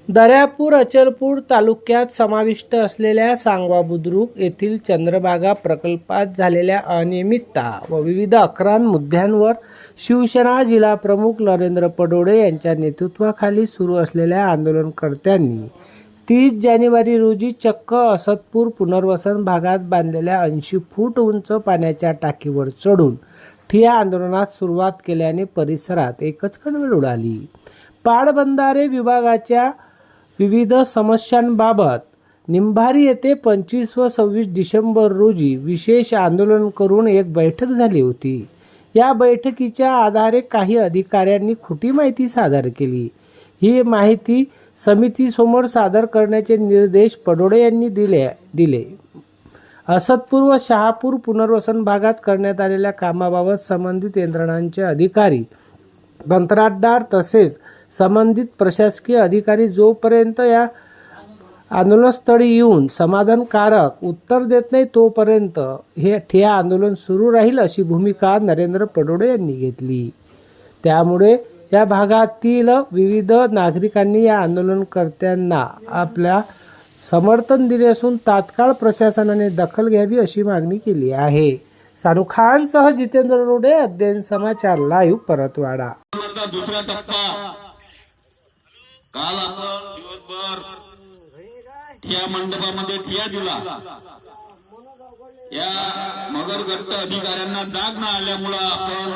दर्यापूर अचलपूर तालुक्यात समाविष्ट असलेल्या सांगवा बुद्रुक येथील चंद्रभागा प्रकल्पात झालेल्या अनियमितता व विविध अक्रांत मुद्द्यांवर शिवसेना जिल्हाप्रमुख नरेंद्र पडोळे यांच्या नेतृत्वाखाली सुरू असलेल्या आंदोलनकर्त्यांनी 30 जानेवारी रोजी चक्क असतपूर पुनर्वसन भागात बांधलेल्या 80 फूट उंच पाण्याच्या टाकीवर चढून ठिय्या आंदोलनास सुरुवात केल्याने परिसरात एकच खळबळ उडाली। पाटबंधारे विभागाच्या विविध समस्यांबाबत निंभारी येथे 25 व 26 डिसेंबर रोजी विशेष आंदोलन करून एक बैठक झाली होती। या बैठकीच्या आधारे काही अधिकाऱ्यांनी खोटी माहिती सादर केली। ही माहिती समितीसमोर सादर करण्याचे निर्देश पडोळे यांनी दिले। असतपूर व शहापूर पुनर्वसन भागात करण्यात आलेल्या कामाबाबत संबंधित यंत्रणांचे अधिकारी, कंत्राटदार तसेच संबंधित प्रशासकीय अधिकारी जोपर्यंत या आंदोलनस्थळी येऊन समाधानकारक उत्तर देत नाही तोपर्यंत हे ठिय्या आंदोलन सुरू राहील अशी भूमिका नरेंद्र पडोळे यांनी घेतली। त्यामुळे या भागातील विविध नागरिकांनी या आंदोलनकर्त्यांना आपल्या समर्थन दिले असून तात्काळ प्रशासनाने दखल घ्यावी अशी मागणी केली आहे। सानू खानसह जितेंद्र रोडे, अध्ययन समाचार लाईव्ह, परतवाडा। दुसरा टप्पा काल आपण दिवसभर ठिय्या मंडपामध्ये ठिय्या दिला। या मगरगट्ट अधिकाऱ्यांना जाग न आल्यामुळे आपण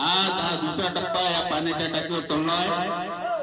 आज हा दुसरा टप्पा या पाण्याच्या टाकीवर चाललोय।